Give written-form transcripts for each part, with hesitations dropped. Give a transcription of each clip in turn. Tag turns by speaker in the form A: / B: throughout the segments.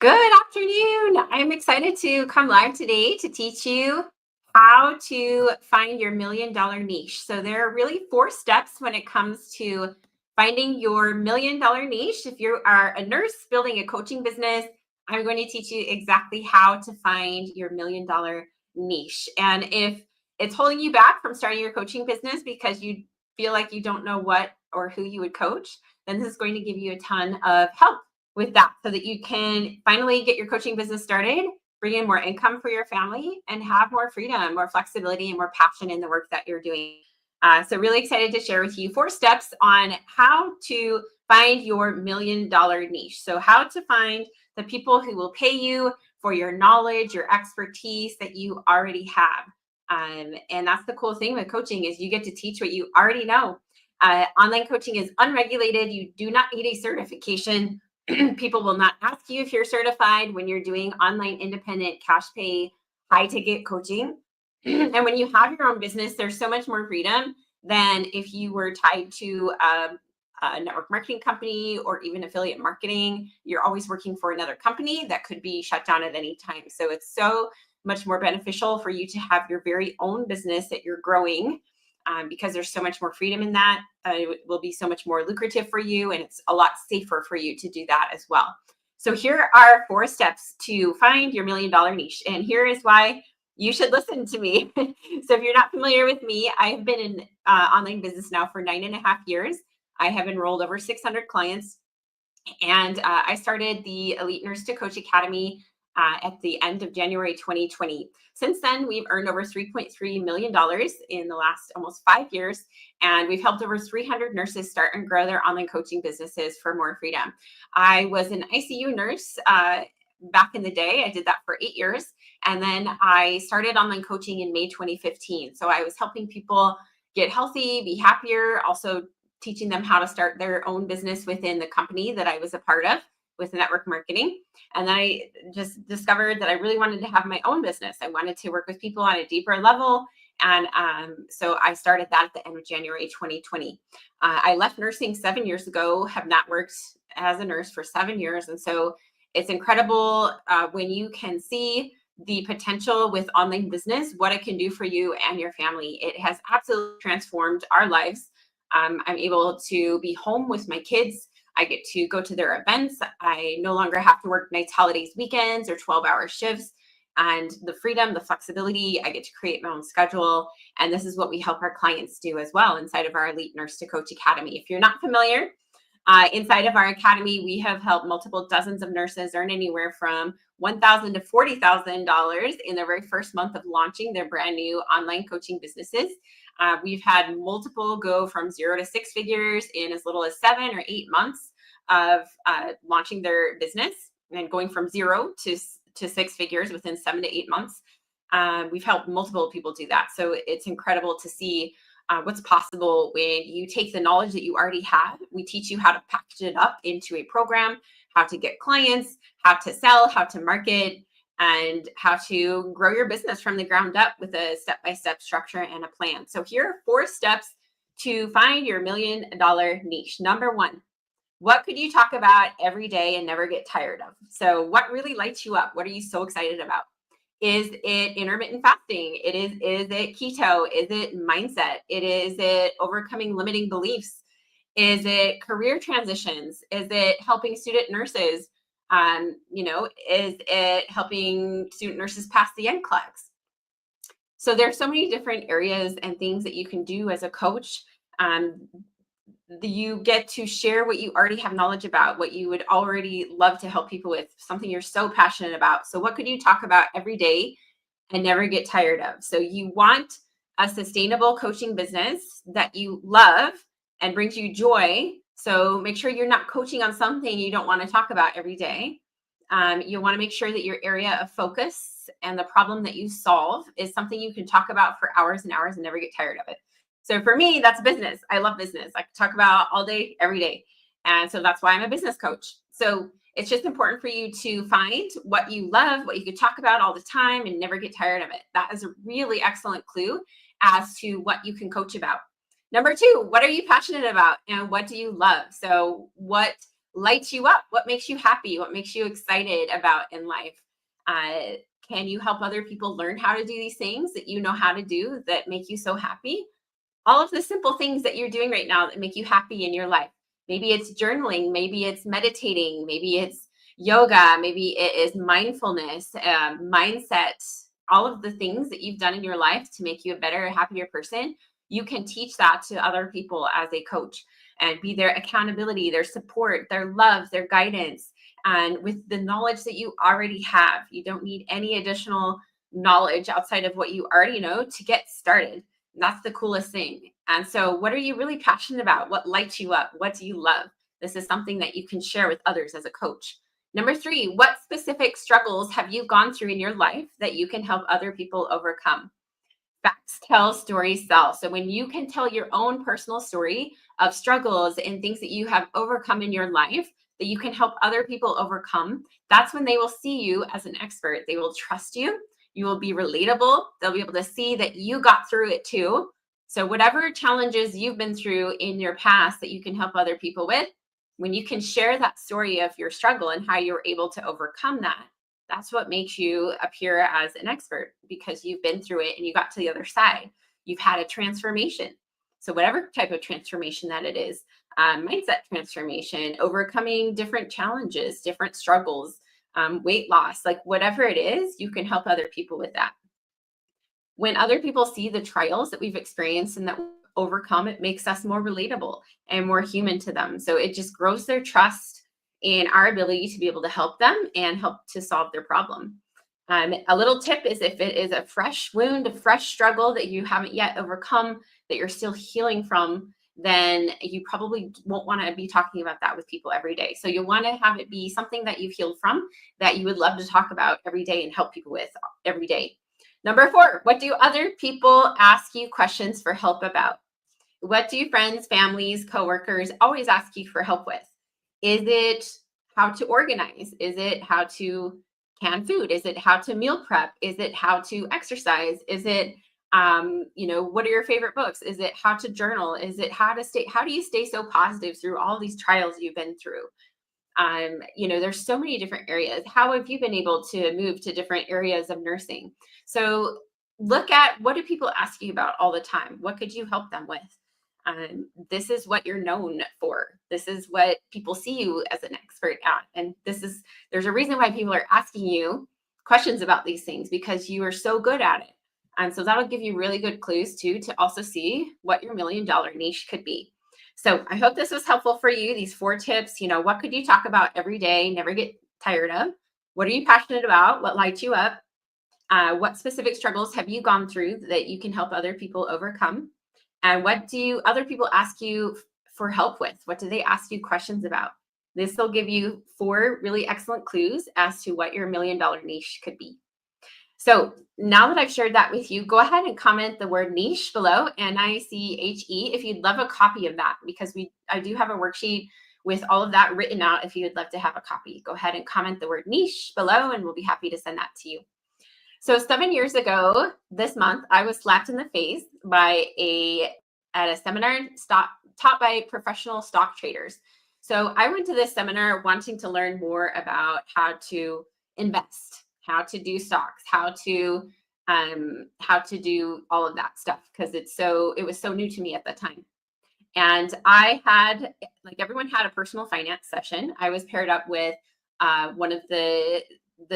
A: Good afternoon. I'm excited to come live today to teach you how to find your $1 million niche. So, there are really four steps when it comes to finding your $1 million niche. If you are a nurse building a coaching business, I'm going to teach you exactly how to find your $1 million niche. And if it's holding you back from starting your coaching business because you feel like you don't know what or who you would coach, then this is going to give you a ton of help with that so that you can finally get your coaching business started, bring in more income for your family, and have more freedom, more flexibility, and more passion in the work that you're doing. So, really excited to share with you four steps on how to find your $1 million niche. So, how to find the people who will pay you for your knowledge, your expertise that you already have. And that's the cool thing with coaching is you get to teach what you already know. Online coaching is unregulated. You do not need a certification. People will not ask you if you're certified when you're doing online independent cash pay high ticket coaching. And when you have your own business, there's so much more freedom than if you were tied to a network marketing company or even affiliate marketing. You're always working for another company that could be shut down at any time. So it's so much more beneficial for you to have your very own business that you're growing, because there's so much more freedom in that. It will be so much more lucrative for you, and it's a lot safer for you to do that as well. So here are four steps to find your $1 million niche, and here is why you should listen to me. So if you're not familiar with me, I have been in online business now for 9.5 years. I have enrolled over 600 clients, and I started the Elite Nurse to Coach Academy at the end of January 2020. Since then, we've earned over $3.3 million in the last almost 5 years, and we've helped over 300 nurses start and grow their online coaching businesses for more freedom. I was an ICU nurse back in the day. I did that for 8 years, and then I started online coaching in May 2015. So I was helping people get healthy, be happier, also teaching them how to start their own business within the company that I was a part of with network marketing. And then I just discovered that I really wanted to have my own business. I wanted to work with people on a deeper level. And so I started that at the end of January 2020. I left nursing 7 years ago, have not worked as a nurse for 7 years. And so it's incredible when you can see the potential with online business, what it can do for you and your family. It has absolutely transformed our lives. I'm able to be home with my kids. I get to go to their events. I no longer have to work nights, holidays, weekends, or 12-hour shifts. And the freedom, the flexibility, I get to create my own schedule. And this is what we help our clients do as well inside of our Elite Nurse to Coach Academy. If you're not familiar, inside of our academy, we have helped multiple dozens of nurses earn anywhere from $1,000 to $40,000 in their very first month of launching their brand new online coaching businesses. We've had multiple go from 0 to 6 figures in as little as 7 or 8 months of launching their business, and going from 0 to 6 figures within 7 to 8 months. We've helped multiple people do that. So it's incredible to see what's possible when you take the knowledge that you already have. We teach you how to package it up into a program, how to get clients, how to sell, how to market, and how to grow your business from the ground up with a step-by-step structure and a plan. So here are four steps to find your $1 million niche. Number one, what could you talk about every day and never get tired of? So what really lights you up? What are you so excited about? Is it intermittent fasting? Is it keto? Is it mindset? Is it overcoming limiting beliefs? Is it career transitions? Is it helping student nurses? Is it helping student nurses pass the NCLEX? So there's so many different areas and things that you can do as a coach. Um, you get to share what you already have knowledge about, what you would already love to help people with, something you're so passionate about. So what could you talk about every day and never get tired of? So you want a sustainable coaching business that you love and brings you joy. So make sure you're not coaching on something you don't want to talk about every day. You want to make sure that your area of focus and the problem that you solve is something you can talk about for hours and hours and never get tired of it. So for me, that's business. I love business. I can talk about all day, every day. And so that's why I'm a business coach. So it's just important for you to find what you love, what you could talk about all the time and never get tired of it. That is a really excellent clue as to what you can coach about. Number two, what are you passionate about and what do you love? So what lights you up? What makes you happy? What makes you excited about in life? Uh, can you help other people learn how to do these things that you know how to do that make you so happy? All of the simple things that you're doing right now that make you happy in your life. Maybe it's journaling, maybe it's meditating, maybe it's yoga, maybe it is mindfulness, mindset, all of the things that you've done in your life to make you a better, happier person. You can teach that to other people as a coach and be their accountability, their support, their love, their guidance. And with the knowledge that you already have, you don't need any additional knowledge outside of what you already know to get started. That's the coolest thing. And so, what are you really passionate about? What lights you up? What do you love? This is something that you can share with others as a coach. Number three, what specific struggles have you gone through in your life that you can help other people overcome? Facts tell, stories sell. So when you can tell your own personal story of struggles and things that you have overcome in your life that you can help other people overcome, that's when they will see you as an expert. They will trust you. You will be relatable. They'll be able to see that you got through it too. So whatever challenges you've been through in your past that you can help other people with, when you can share that story of your struggle and how you were able to overcome that, that's what makes you appear as an expert because you've been through it and you got to the other side. You've had a transformation. So, whatever type of transformation that it is, mindset transformation, overcoming different challenges, different struggles, weight loss, like whatever it is, you can help other people with that. When other people see the trials that we've experienced and that we overcome, it makes us more relatable and more human to them. So, it just grows their trust in our ability to be able to help them and help to solve their problem. A little tip is if it is a fresh wound, a fresh struggle that you haven't yet overcome, that you're still healing from, then you probably won't want to be talking about that with people every day. So you'll want to have it be something that you've healed from that you would love to talk about every day and help people with every day. Number four, what do other people ask you questions for help about? What do friends, families, coworkers always ask you for help with? Is it how to organize? Is it how to can food? Is it how to meal prep? Is it how to exercise? Is it what are your favorite books? Is it how to journal? Is it how do you stay so positive through all these trials you've been through? There's so many different areas. How have you been able to move to different areas of nursing? So look at what do people ask you about all the time? What could you help them with? This is what you're known for. This is what people see you as an expert at. And there's a reason why people are asking you questions about these things because you are so good at it. And so that'll give you really good clues too to also see what your $1,000,000 niche could be. So I hope this was helpful for you. These 4 tips, what could you talk about every day, never get tired of? What are you passionate about? What lights you up? What specific struggles have you gone through that you can help other people overcome? And what do other people ask you for help with? What do they ask you questions about? This will give you 4 really excellent clues as to what your $1,000,000 niche could be. So now that I've shared that with you, go ahead and comment the word niche below, NICHE, if you'd love a copy of that, because I do have a worksheet with all of that written out. If you would love to have a copy, go ahead and comment the word niche below, and we'll be happy to send that to you. So 7 years ago this month, I was slapped in the face at a seminar taught by professional stock traders. So I went to this seminar wanting to learn more about how to invest, how to do stocks, how to do all of that stuff because it was so new to me at the time. And I had, like everyone had a personal finance session. I was paired up with one of the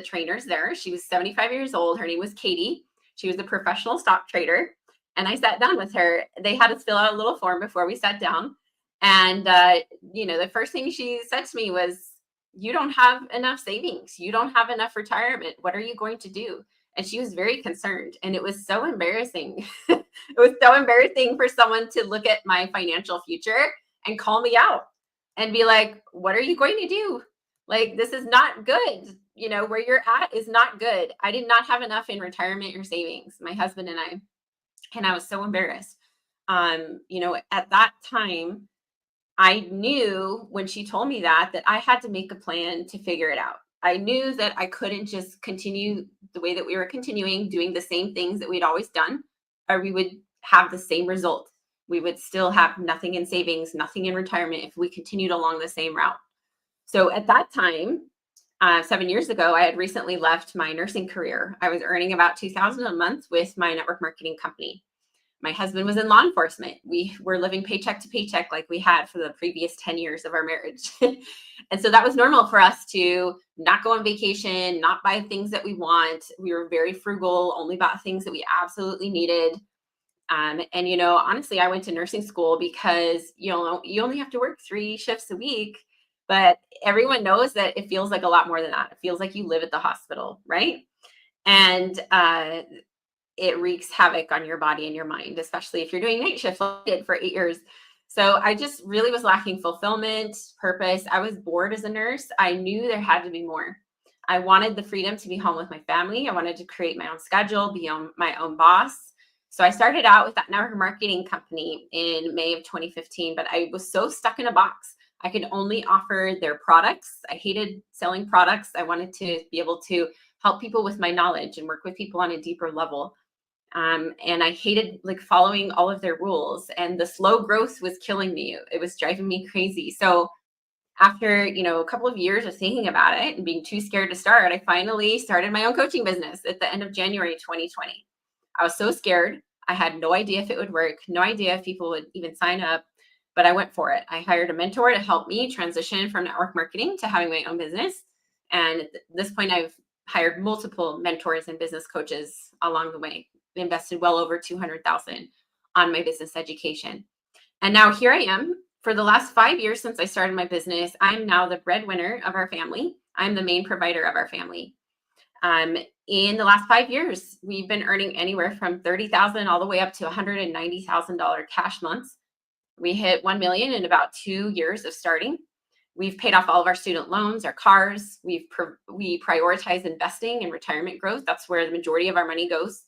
A: trainers there. She was 75 years old. Her name was Katie. She was a professional stock trader. And I sat down with her. They had us fill out a little form before we sat down. And, the first thing she said to me was, you don't have enough savings. You don't have enough retirement. What are you going to do? And she was very concerned. And it was so embarrassing. It was so embarrassing for someone to look at my financial future and call me out and be like, what are you going to do? Like, this is not good. Where you're at is not good. I did not have enough in retirement or savings, my husband and I was so embarrassed. At that time, I knew when she told me that I had to make a plan to figure it out. I knew that I couldn't just continue the way that we were continuing, doing the same things that we'd always done, or we would have the same result. We would still have nothing in savings, nothing in retirement if we continued along the same route. So at that time, 7 years ago, I had recently left my nursing career. I was earning about 2,000 a month with my network marketing company. My husband was in law enforcement. We were living paycheck to paycheck like we had for the previous 10 years of our marriage. And so that was normal for us to not go on vacation, not buy things that we want. We were very frugal, only bought things that we absolutely needed. And honestly, I went to nursing school because you only have to work 3 shifts a week, but everyone knows that it feels like a lot more than that. It feels like you live at the hospital, right? And it wreaks havoc on your body and your mind, especially if you're doing night shift like I did for 8 years. So I just really was lacking fulfillment, purpose. I was bored as a nurse. I knew there had to be more. I wanted the freedom to be home with my family. I wanted to create my own schedule, my own boss. So I started out with that network marketing company in May of 2015, but I was so stuck in a box. I could only offer their products. I hated selling products. I wanted to be able to help people with my knowledge and work with people on a deeper level. And I hated like following all of their rules, and the slow growth was killing me. It was driving me crazy. So after a couple of years of thinking about it and being too scared to start, I finally started my own coaching business at the end of January 2020. I was so scared. I had no idea if it would work, no idea if people would even sign up, but I went for it. I hired a mentor to help me transition from network marketing to having my own business. And at this point, I've hired multiple mentors and business coaches along the way, invested well over 200,000 on my business education. And now here I am. For the last 5 years since I started my business, I'm now the breadwinner of our family. I'm the main provider of our family. In the last 5 years, we've been earning anywhere from 30,000 all the way up to $190,000 cash months. We hit 1 million in about 2 years of starting. We've paid off all of our student loans, our cars. We prioritize investing and retirement growth. That's where the majority of our money goes,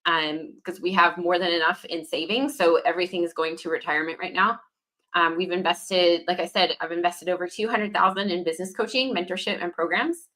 A: because we have more than enough in savings. So everything is going to retirement right now. We've invested, like I said, I've invested over 200,000 in business coaching, mentorship, and programs.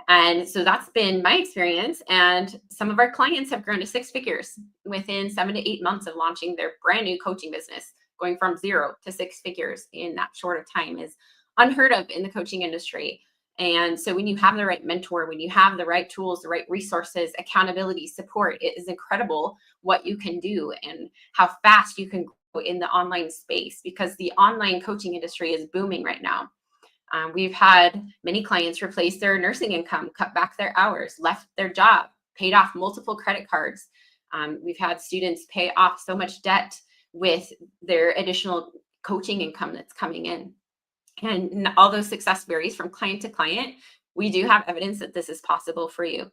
A: And so that's been my experience. And some of our clients have grown to 6 figures within 7 to 8 months of launching their brand new coaching business. Going from 0 to 6 figures in that short of time is unheard of in the coaching industry. And so when you have the right mentor, when you have the right tools, the right resources, accountability, support, it is incredible what you can do and how fast you can grow in the online space, because the online coaching industry is booming right now. We've had many clients replace their nursing income, cut back their hours, left their job, paid off multiple credit cards. We've had students pay off so much debt with their additional coaching income that's coming in. And although success varies from client to client, we do have evidence that this is possible for you.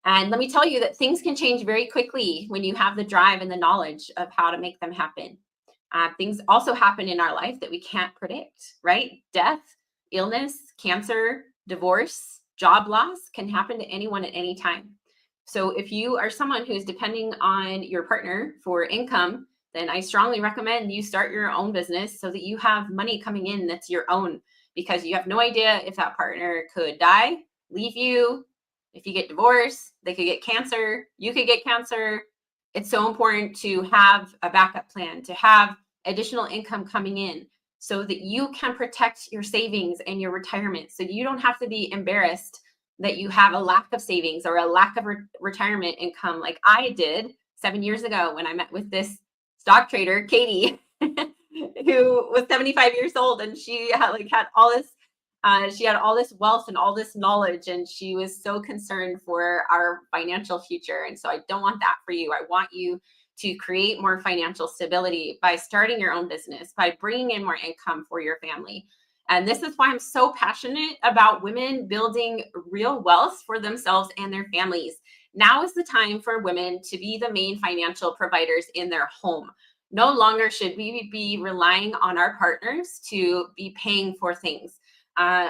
A: And let me tell you that things can change very quickly when you have the drive and the knowledge of how to make them happen. Things also happen in our life that we can't predict, right? Death, illness, cancer, divorce, job loss can happen to anyone at any time. So if you are someone who's depending on your partner for income, then I strongly recommend you start your own business so that you have money coming in that's your own, because you have no idea if that partner could die, leave you. If you get divorced, they could get cancer, you could get cancer. It's so important to have a backup plan, to have additional income coming in so that you can protect your savings and your retirement. So you don't have to be embarrassed that you have a lack of savings or a lack of retirement income like I did 7 years ago when I met with this stock trader, Katie, who was 75 years old, and she had all this wealth and all this knowledge, and she was so concerned for our financial future. And so I don't want that for you. I want you to create more financial stability by starting your own business, by bringing in more income for your family. And this is why I'm so passionate about women building real wealth for themselves and their families. Now is the time for women to be the main financial providers in their home. No longer should we be relying on our partners to be paying for things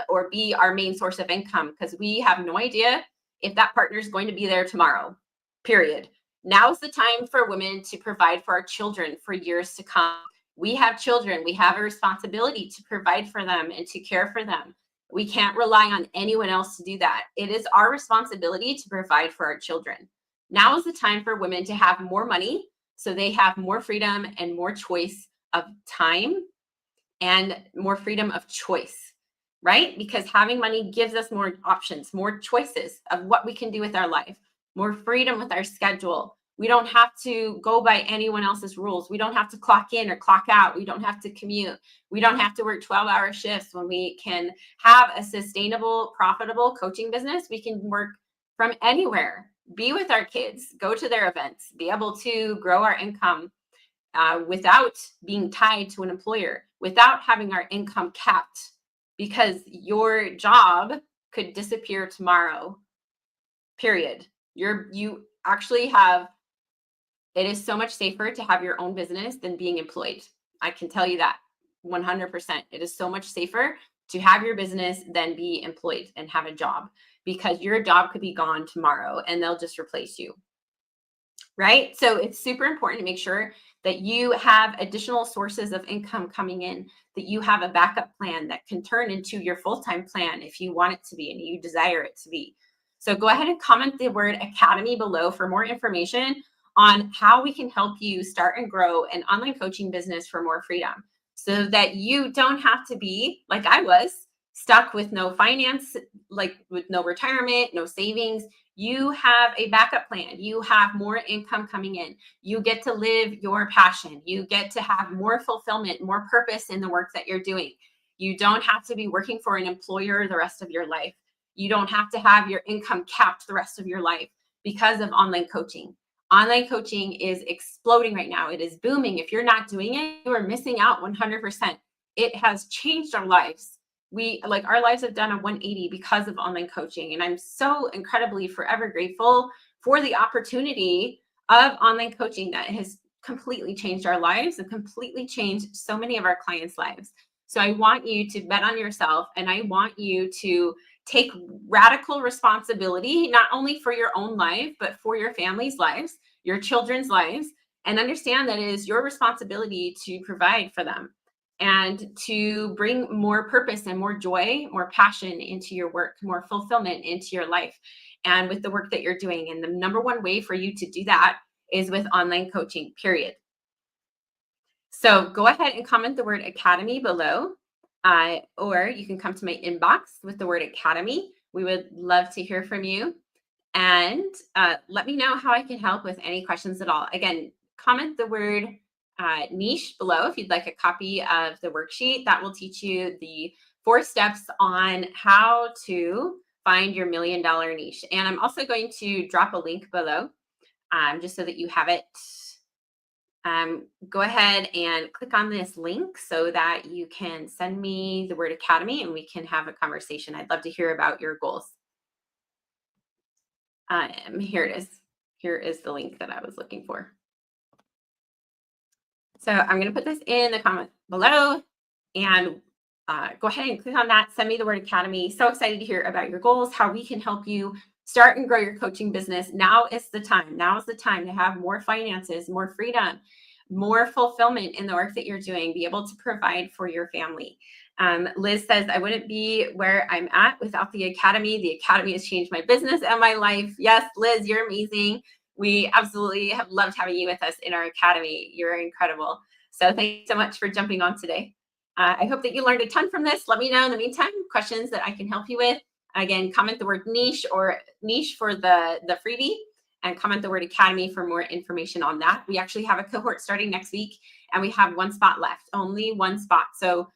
A: or be our main source of income, because we have no idea if that partner is going to be there tomorrow, period. Now is the time for women to provide for our children for years to come. We have children. We have a responsibility to provide for them and to care for them. We can't rely on anyone else to do that. It is our responsibility to provide for our children. Now is the time for women to have more money so they have more freedom and more choice of time and more freedom of choice. right? Because having money gives us more options, more choices of what we can do with our life, more freedom with our schedule. We don't have to go by anyone else's rules. We don't have to clock in or clock out. We don't have to commute. We don't have to work 12-hour shifts. When we can have a sustainable, profitable coaching business, we can work from anywhere, be with our kids, go to their events, be able to grow our income without being tied to an employer, without having our income capped, because your job could disappear tomorrow, period. You actually have, it is so much safer to have your own business than being employed. I can tell you that 100%. It is so much safer to have your business than be employed and have a job, because your job could be gone tomorrow and they'll just replace you. Right? So it's super important to make sure that you have additional sources of income coming in, that you have a backup plan that can turn into your full-time plan if you want it to be and you desire it to be. So go ahead and comment the word academy below for more information on how we can help you start and grow an online coaching business for more freedom, so that you don't have to be like I was, stuck with no finance, like with no retirement, no savings. You have a backup plan. You have more income coming in. You get to live your passion. You get to have more fulfillment, more purpose in the work that you're doing. You don't have to be working for an employer the rest of your life. You don't have to have your income capped the rest of your life because of online coaching. Online coaching is exploding right now. It is booming. If you're not doing it, you are missing out 100%. It has changed our lives. Our lives have done a 180 because of online coaching. And I'm so incredibly forever grateful for the opportunity of online coaching that has completely changed our lives and completely changed so many of our clients' lives. So I want you to bet on yourself, and I want you to take radical responsibility, not only for your own life, but for your family's lives, your children's lives, and understand that it is your responsibility to provide for them and to bring more purpose and more joy, more passion into your work, more fulfillment into your life and with the work that you're doing. And the number one way for you to do that is with online coaching, period. So go ahead and comment the word academy below, or you can come to my inbox with the word academy. We would love to hear from you. And let me know how I can help with any questions at all. Again, comment the word niche below if you'd like a copy of the worksheet that will teach you the 4 steps on how to find your $1 million niche. And I'm also going to drop a link below just so that you have it. Go ahead and click on this link so that you can send me the word academy and we can have a conversation. I'd love to hear about your goals. Here it is. Here is the link that I was looking for. So I'm going to put this in the comment below, and go ahead and click on that. Send me the word academy. So excited to hear about your goals, how we can help you start and grow your coaching business. Now is the time. Now is the time to have more finances, more freedom, more fulfillment in the work that you're doing, be able to provide for your family. Liz says, I wouldn't be where I'm at without the academy. The academy has changed my business and my life. Yes, Liz, you're amazing. We absolutely have loved having you with us in our academy. You're incredible. So thank you so much for jumping on today. I hope that you learned a ton from this. Let me know in the meantime questions that I can help you with. Again, comment the word niche or niche for the freebie, and comment the word academy for more information on that. We actually have a cohort starting next week, and we have 1 spot left, only 1 spot. So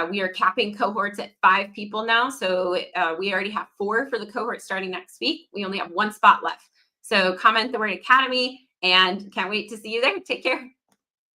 A: we are capping cohorts at 5 people now. So we already have 4 for the cohort starting next week. We only have 1 spot left. So comment the word academy, and can't wait to see you there. Take care.